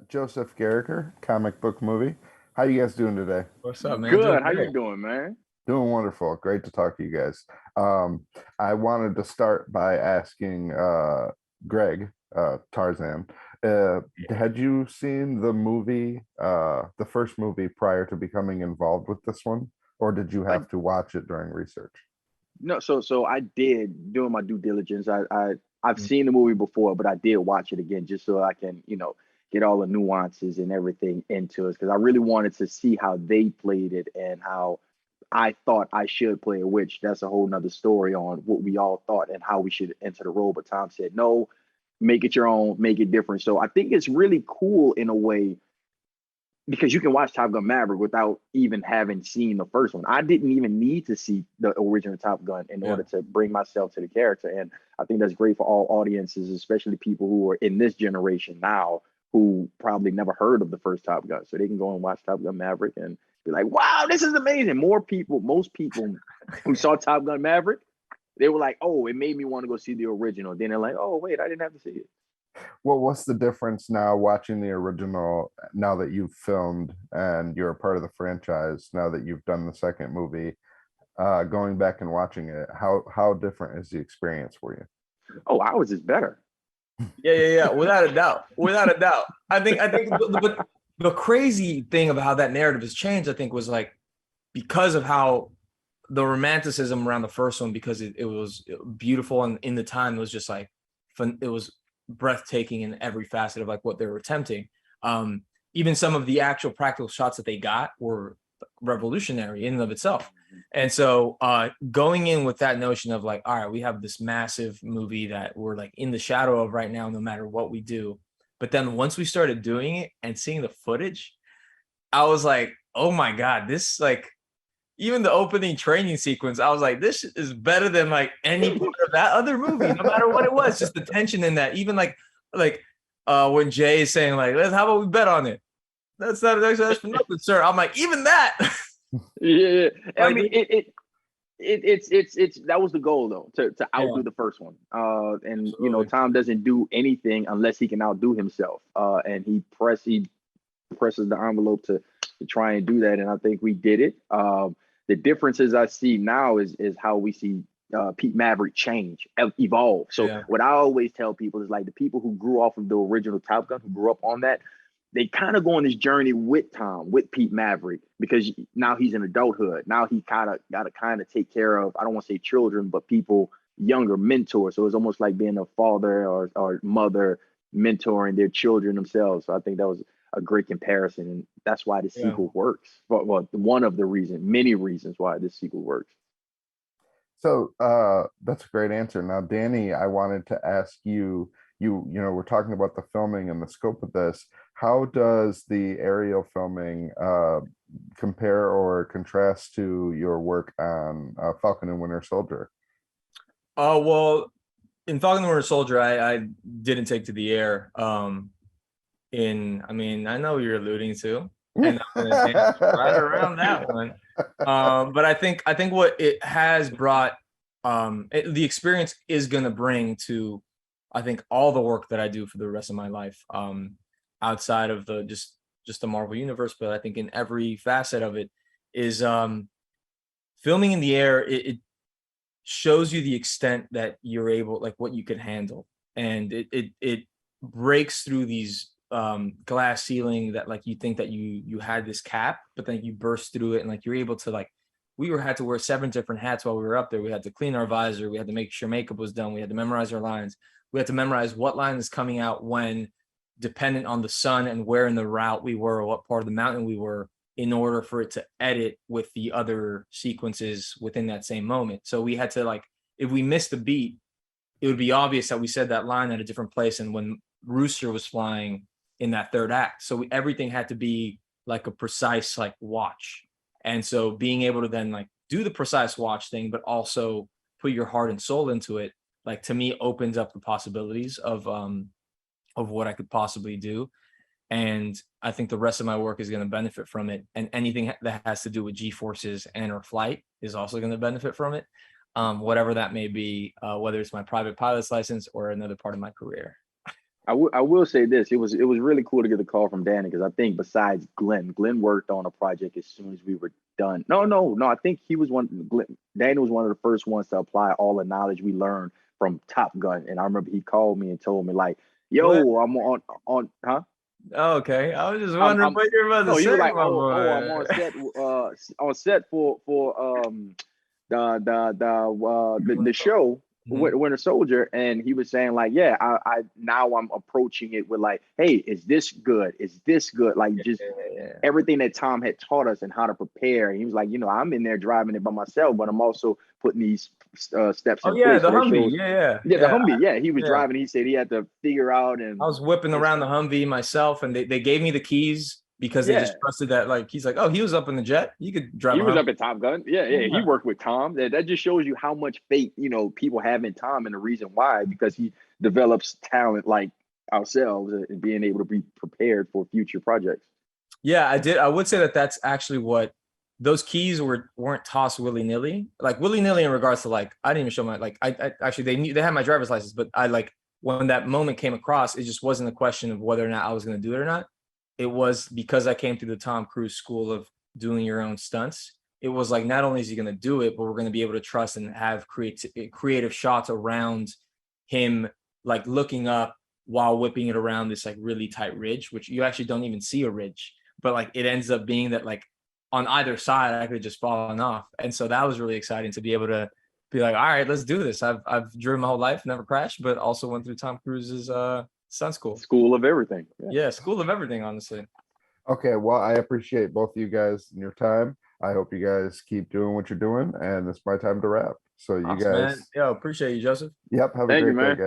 Joseph Garricker, comic book movie. How you guys doing today? What's up, man? Doing Good. How great. you doing, man? Doing wonderful. Great to talk to you guys. I wanted to start by asking Greg, Tarzan, had you seen the movie, the first movie prior to becoming involved with this one, or did you I have to watch it during research? no, so I did doing my due diligence. I've Mm. seen the movie before, but I did watch it again just so I can, get all the nuances and everything into it because I really wanted to see how they played it and how I thought I should play it, which that's a whole nother story on what we all thought and how we should enter the role. But Tom said, no, make it your own, make it different. So I think it's really cool in a way because you can watch Top Gun Maverick without even having seen the first one. I didn't even need to see the original Top Gun in Yeah. order to bring myself to the character. And I think that's great for all audiences, especially people who are in this generation now who probably never heard of the first Top Gun. So they can go and watch Top Gun Maverick and be like, wow, this is amazing. Most people who saw Top Gun Maverick, they were like, oh, it made me want to go see the original. Then they're like, oh, wait, I didn't have to see it. Well, what's the difference now watching the original now that you've filmed and you're a part of the franchise, now that you've done the second movie, going back and watching it, how different is the experience for you? Oh, ours is better. Yeah. Without a doubt. Without a doubt. I think, but the crazy thing about how that narrative has changed, I think, was like because of how the romanticism around the first one, because it was beautiful and in the time it was just like fun. It was breathtaking in every facet of like what they were attempting. Even some of the actual practical shots that they got were revolutionary in and of itself. And so going in with that notion of like, all right, we have this massive movie that we're like in the shadow of right now, no matter what we do. But then once we started doing it and seeing the footage, I was like, oh my God, this like even the opening training sequence, I was like, this is better than like any part of that other movie, no matter what it was. Just the tension in that, even like when Jay is saying like, let's how about we bet on it? That's not that's for nothing, sir. I'm like, even that. Yeah, I Like, mean it's that was the goal though to yeah, outdo the first one. And absolutely. Tom doesn't do anything unless he can outdo himself. And he presses the envelope to try and do that, and I think we did it. The differences I see now is how we see Pete Maverick change, evolve. So Yeah, what I always tell people is like the people who grew off of the original Top Gun, who grew up on that, they kind of go on this journey with Tom, with Pete Maverick, because now he's in adulthood. Now he kind of got to kind of take care of, I don't want to say children, but people younger, mentors. So it's almost like being a father or mother mentoring their children themselves. So I think that was a great comparison. And that's why the yeah. sequel works. Well, one of the reasons, many reasons why this sequel works. So that's a great answer. Now, Danny, I wanted to ask you, we're talking about the filming and the scope of this. How does the aerial filming compare or contrast to your work on Falcon and Winter Soldier? Oh well, in Falcon the Winter Soldier, I didn't take to the air. I mean, I know what you're alluding to, and I'm gonna dance right around that one. But I think what it has brought, the experience is gonna bring to, I think all the work that I do for the rest of my life, outside of the just the Marvel universe, but I think in every facet of it is filming in the air. It shows you the extent that you're able, like what you can handle, and it breaks through these glass ceiling that like you think that you had this cap, but then you burst through it and like you're able to like had to wear 7 different hats while we were up there. We had to clean our visor, we had to make sure makeup was done, we had to memorize our lines, we had to memorize what line is coming out when, dependent on the sun and where in the route we were or what part of the mountain we were, in order for it to edit with the other sequences within that same moment. So we had to like, if we missed the beat, it would be obvious that we said that line at a different place and when Rooster was flying in that third act. So everything had to be like a precise like watch. And so being able to then like do the precise watch thing, but also put your heart and soul into it, like to me opens up the possibilities of what I could possibly do. And I think the rest of my work is going to benefit from it. And anything that has to do with G forces and or flight is also going to benefit from it. Whatever that may be, whether it's my private pilot's license or another part of my career. I will say this. It was really cool to get the call from Danny because I think besides Glenn worked on a project as soon as we were done. No. I think he was Danny was one of the first ones to apply all the knowledge we learned from Top Gun. And I remember he called me and told me like, "Yo, What? I'm on huh? Oh, okay, I was just I'm wondering what you're about no." to He say, was like, my I'm boy. on set for the show Mhm. Winter Soldier, and he was saying like, yeah, I now I'm approaching it with like, hey, is this good? Is this good? Like just Yeah. everything that Tom had taught us and how to prepare. And he was like, I'm in there driving it by myself, but I'm also putting these steps Oh in yeah, place. the So that Humvee. shows, yeah, the Yeah, Humvee, yeah, he was yeah. driving. He said he had to figure out I and was whipping it's around the Humvee myself, and they gave me the keys because they yeah. just trusted that. Like he's like, oh, he was up in the jet. You could drive He a was Humvee. up at Top Gun. Yeah. He Yeah. worked with Tom. That just shows you how much faith, people have in Tom and the reason why, because he develops talent like ourselves and being able to be prepared for future projects. Yeah, I did. I would say that that's actually what those keys weren't tossed willy nilly, like willy nilly in regards to like I didn't even show my like I actually they had my driver's license, but I like when that moment came across, it just wasn't a question of whether or not I was going to do it or not. It was because I came through the Tom Cruise school of doing your own stunts. It was like not only is he going to do it, but we're going to be able to trust and have creative shots around him, like looking up while whipping it around this like really tight ridge, which you actually don't even see a ridge, but like it ends up being that like on either side I could just fallen off. And so that was really exciting to be able to be like, all right, let's do this. I've driven my whole life, never crashed, but also went through Tom Cruise's stunt school. School of everything. Yeah, school of everything, honestly. Okay, well, I appreciate both of you guys and your time. I hope you guys keep doing what you're doing, and it's my time to wrap. So you Awesome, man. guys, Yo, appreciate you, Joseph. yep, have a Thank you, great day, man. guys.